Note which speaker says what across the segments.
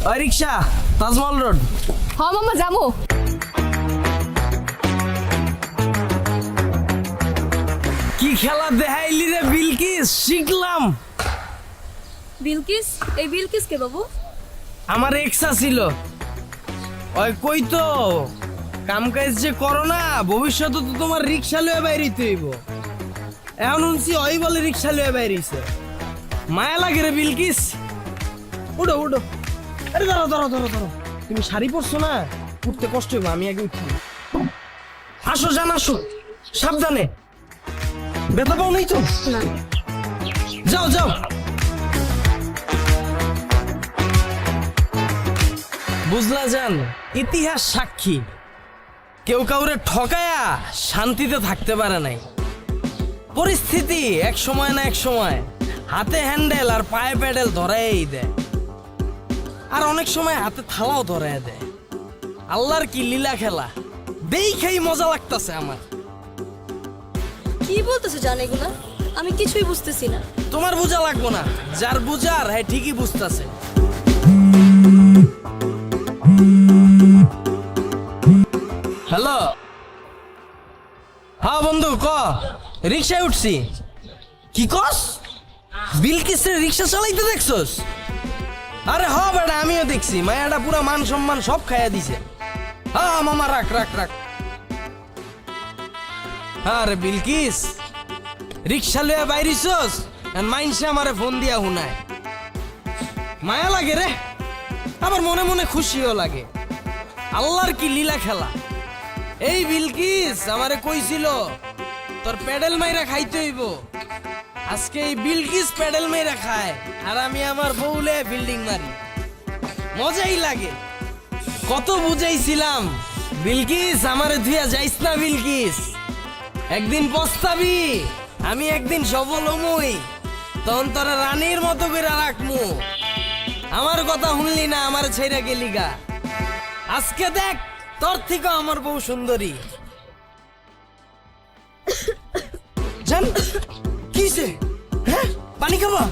Speaker 1: ওই রিক্সা, তাজমহল রোড।
Speaker 2: হ মামা যাবো।
Speaker 1: কি খেলা দেখাইলি রে বিলকিস, শিখলাম।
Speaker 2: বিলকিস? এই বিলকিস কে বাবু?
Speaker 1: আমার এক্সা ছিল, ওই কই তো কাম কাজ যে করো না, ভবিষ্যতে তো তোমার রিক্সা লয়ে বাইরিতে হইব। এখন শুনছি ওই বলে রিক্সা লয়ে বাইরিছে, মায়া লাগে রে বিলকিস। উঠো উঠো, আরে ধরো ধরো ধরো ধরো, তুমি শাড়ি পরছো না, উঠতে কষ্ট হইব, আমি আগে উঠি। আসো জান আসো, সাবধানে, ব্যথা পাও নাই তো?
Speaker 2: না।
Speaker 1: যাও যাও। বুঝলা জান, ইতিহাস সাক্ষী, কেউ কাউরে ঠকায়া শান্তিতে থাকতে পারে নাই। পরিস্থিতি এক সময় না এক সময় হাতে হ্যান্ডেল আর পায়ে প্যাডেল ধরাই দেয়, আর অনেক সময় হাতে থালাও ধরাই দেয়। আল্লাহর কি লীলা খেলা, দেখেই মজা লাগতাছে আমার।
Speaker 2: কি বলতেছো জান এগুলা? আমি কিছুই বুঝতেছি না।
Speaker 1: তোমার বোঝা লাগবো না, যার বুঝার হ্যাঁ ঠিকই বুঝতাছে। হ্যালো, হ্যাঁ বন্ধু ক, রিক্সায় উঠছি। কি কস? বিলকিসের রিক্সা চালাইতে দেখছস? আরে হ বেটা, আমিও দেখছি, মায়াটা পুরা মান সম্মান সব খাইয়া দিছে। হ্যাঁ মামা, রাখ রাখ রাখ। আরে বিলকিস, রিক্সা লইয়া বাইরিছস, মাইনসে আমারে ফোন দিয়া হুনায়। মায়া লাগে রে, আবার মনে মনে খুশিও লাগে। আল্লাহর কি লীলা খেলা। এই বিলকিস আমারে কইছিল তোর প্যাডেল মাইরা খাইতে হইব। আজকে এই বিলকিস প্যাডেল মাইরা খায়, আর আমি আমার বউলে বিল্ডিং মারি, মজাই লাগে। কত বুঝাইছিলাম, বিলকিস আমারে ধুইয়া যাইস না বিলকিস, একদিন পস্তাবি, আমি একদিন সফল হমুই, তখন তোরা রানীর মতো করে রাখমু। আমার কথা শুনলি না, আমার ছেড়ে গেলি গা। আজকে দেখ, তোর থেকে আমার বউ সুন্দরী। জান কিসে? হ্যাঁ পানি খাবা?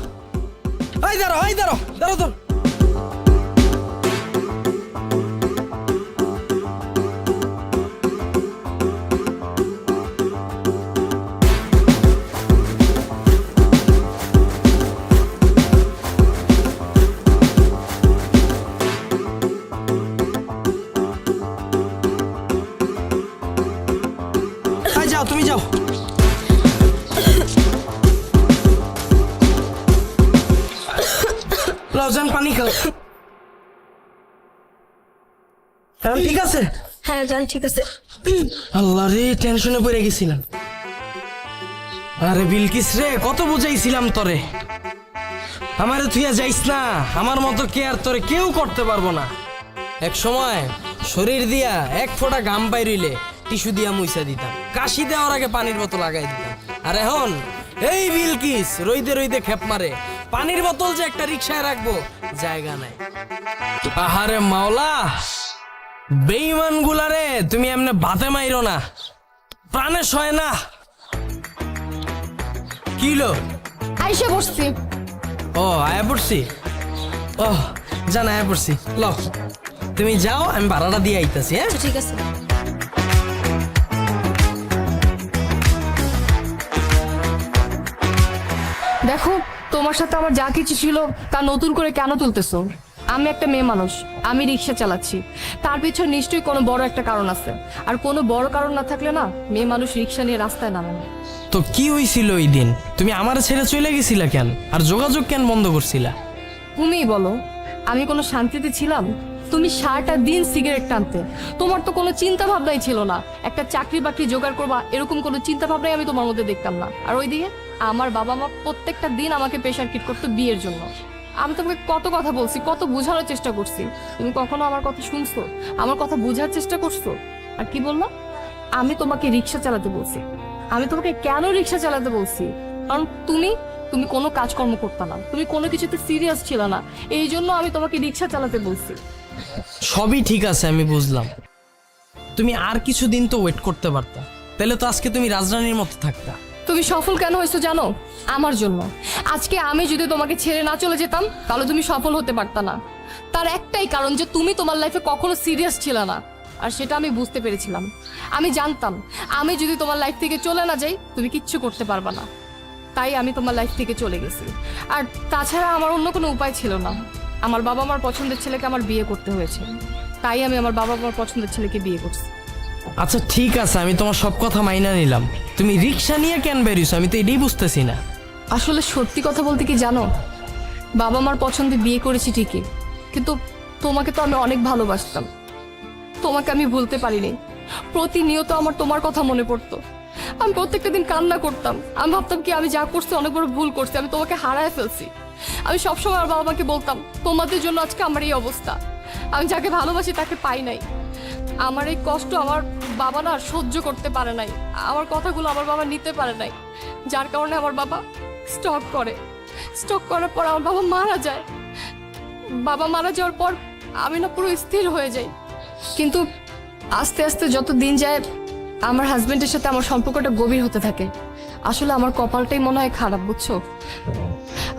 Speaker 1: এই দাঁড়ো, এই দাঁড়ো, দাঁড়ো তো। যাও তুমি যাও। লজন পানি খাও। এখন ঠিক আছে?
Speaker 2: হ্যাঁ জান ঠিক আছে।
Speaker 1: আল্লাহ রে, টেনশনে পড়ে গেছিলাম। আরে বিলকিস রে, কত বুঝাইছিলাম তোরে, আমারে থুইয়া যাইস না, আমার মতো কেয়ার তোরে কেউ করতে পারবো না। এক সময় শরীর দিয়া এক ফোঁটা ঘাম বাইরিলে টিস্যু দিয়া মুইসা দিতাম, কাশি দেওয়ার আগে পানির বোতল লাগাই দিতাম। আর এখন এই বিলকিস রইদে রইদে খেপ মারে, পানির বোতল যে একটা রিক্সায় রাখবো জায়গা নাই। আহারে মাওলা, বেঈমান গুলারে তুমি এমনে ভাতে মাইরো না, প্রাণে সয় না। কিলো
Speaker 2: আইসা বসছি।
Speaker 1: ও আয়া পড়ছি, ও জান আয়া পড়ছি। ল তুমি যাও, আমি ভাড়াটা দিয়ে আইতাছি। হ্যাঁ
Speaker 2: ঠিক আছে। দেখো, তোমার সাথে আমার যা কিছু ছিল তা নতুন করে কেন তুলতেছো? আমি একটা মেয়ে মানুষ, আমি রিক্সা চালাচ্ছি, তার পিছনে নিশ্চয়ই কোনো বড় একটা কারণ আছে। আর কোনো বড় কারণ না থাকলে না মেয়ে মানুষ রিক্সা নিয়ে রাস্তায় নামে না।
Speaker 1: তো কি হইছিল ওই দিন? তুমি আমার ছেড়ে চলে গেছিলা কেন, আর যোগাযোগ কেন বন্ধ করছিলা?
Speaker 2: তুমিই বলো, আমি কোনো শান্তিতে ছিলাম? তুমি সারাটা দিন সিগারেট টানতে, তোমার তো কোনো চিন্তা ভাবনাই ছিল না একটা চাকরি বাকরি জোগাড় করবা, এরকম কোনো চিন্তা ভাবনাই আমি তোমার মধ্যে দেখতাম না। আর ওইদিকে আমার বাবা মা প্রত্যেকটা দিন আমাকে প্রেশার কিট করতো বিয়ের জন্য। আমি তোমাকে কত কথা বলছি, কত বোঝানোর চেষ্টা করছি, তুমি কখনো আমার কথা শুনছো? আমার কথা বোঝার চেষ্টা করছো? আর কি বললাম? আমি তোমাকে রিক্সা চালাতে বলছি। আমি তোমাকে কেন রিক্সা চালাতে বলছি? কারণ তুমি তুমি কোনো কাজকর্ম করতে না, তুমি কোনো কিছুতে সিরিয়াস ছিল না, এই জন্য আমি তোমাকে রিক্সা চালাতে বলছি।
Speaker 1: সবই ঠিক আছে, আমি বুঝলাম। তুমি আর কিছুদিন তো ওয়েট করতে পারতা, তাহলে তো আজকে তুমি রাজরানীর মতো থাকতা।
Speaker 2: তুমি সফল কেন হয়েছো জানো? আমার জন্য। আজকে আমি যদি তোমাকে ছেড়ে না চলে যেতাম তাহলে তুমি সফল হতে পারতা না। তার একটাই কারণ যে তুমি তোমার লাইফে কখনো সিরিয়াস ছিল না। আর সেটা আমি বুঝতে পেরেছিলাম। আমি জানতাম আমি যদি তোমার লাইফ থেকে চলে না যাই তুমি কিচ্ছু করতে পারবা না, তাই আমি তোমার লাইফ থেকে চলে গেছি। আর তাছাড়া আমার অন্য কোনো উপায় ছিল না। আমার বাবা মার পছন্দের ছেলেকে আমার বিয়ে করতে হয়েছে, তাই আমি আমার বাবা মার পছন্দের ছেলেকে বিয়ে করছি।
Speaker 1: আচ্ছা ঠিক আছে, আমি তোমার সব কথা মাইনা নিলাম। তুমি রিক্সা নিয়ে কেন বেরিয়েছো আমি তো এটাই বুঝতেছি না।
Speaker 2: আসলে সত্যি কথা বলতে কি জানো, বাবা মার পছন্দে বিয়ে করেছি ঠিকই, কিন্তু তোমাকে তো আমি অনেক ভালোবাসতাম। তোমাকে আমি ভুলতে পারিনি। প্রতিনিয়ত আমার তোমার কথা মনে পড়তো। আমি প্রত্যেকটা দিন কান্না করতাম। আমি ভাবতাম কি আমি যা করছি অনেক বড় ভুল করছি, আমি তোমাকে হারায় ফেলছি। আমি সবসময় আমার বাবা মাকে বলতাম তোমাদের জন্য আজকে আমার এই অবস্থা, আমি যাকে ভালোবাসি তাকে পাই নাই। আমার এই কষ্ট আমার বাবা না সহ্য করতে পারে নাই, আমার কথাগুলো আমার বাবা নিতে পারে নাই, যার কারণে আমার বাবা স্টক করার পর আমার বাবা মারা যায়। বাবা মারা যাওয়ার পর আমি না পুরো স্থির হয়ে যাই। কিন্তু আস্তে আস্তে যত দিন যায় আমার হাজবেন্ডের সাথে আমার সম্পর্কটা গভীর হতে থাকে। আসলে আমার কপালটাই মনে হয় খারাপ, বুঝছো?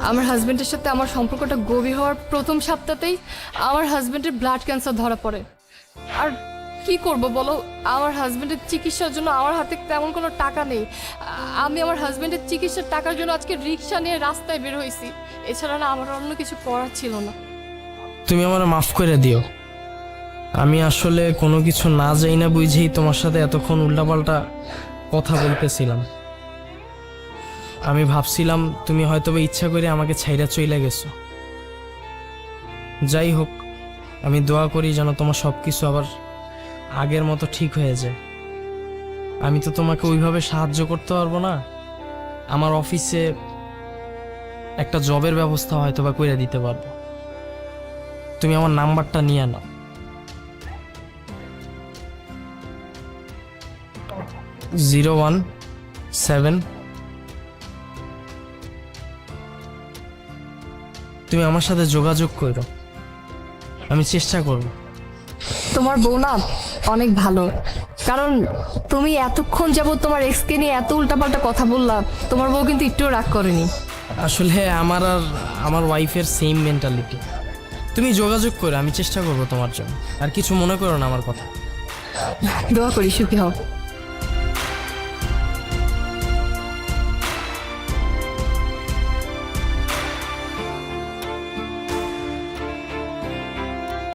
Speaker 2: আমার হাজবেন্ডের সাথে আমার সম্পর্কটা গভীর হওয়ার প্রথম সপ্তাহতেই আমার হাজবেন্ডের ব্লাড ক্যান্সার ধরা পড়ে। আর কি করব বলো, আমার হাজবেন্ডের চিকিৎসার জন্য আমার হাতে তেমন কোনো টাকা নেই। আমি আমার হাজবেন্ডের চিকিৎসার টাকার জন্য আজকে রিক্সা নিয়ে রাস্তায় বের হয়েছি। এছাড়া না আমার অন্য কিছু করার ছিল না।
Speaker 1: তুমি আমার মাফ করে দিও। আমি আসলে কোনো কিছু না যাই না বুঝেই তোমার সাথে এতক্ষণ উল্টাপাল্টা কথা বলতেছিলাম। আমি ভাবছিলাম তুমি হয়তো বা ইচ্ছা করে আমাকে ছাইরা চইলা গেছো। যাই হোক, আমি দোয়া করি যেন তোমার সব কিছু আবার আগের মতো ঠিক হয়ে যায়। আমি তো তোমাকে ওইভাবে সাহায্য করতে পারবো না। আমার অফিসে একটা জবের ব্যবস্থা হয়তো বা করে দিতে পারবো। তুমি আমার নাম্বারটা নিয়ে নাও। 017। তুমি আমার সাথে যোগাযোগ করো, আমি চেষ্টা করব।
Speaker 2: তোমার বউ না অনেক ভালো, কারণ তুমি এতক্ষণ যাবত তোমার এক্সকে নিয়ে এত উল্টাপাল্টা কথা বললা, তোমার বউ কিন্তু একটুও রাগ করেনি।
Speaker 1: আসলে আমার আর আমার ওয়াইফের সেম মেন্টালিটি। তুমি যোগাযোগ করো, আমি চেষ্টা করব তোমার জন্য। আর কিছু মনে করো না আমার কথা।
Speaker 2: দোয়া করি সুখী হও।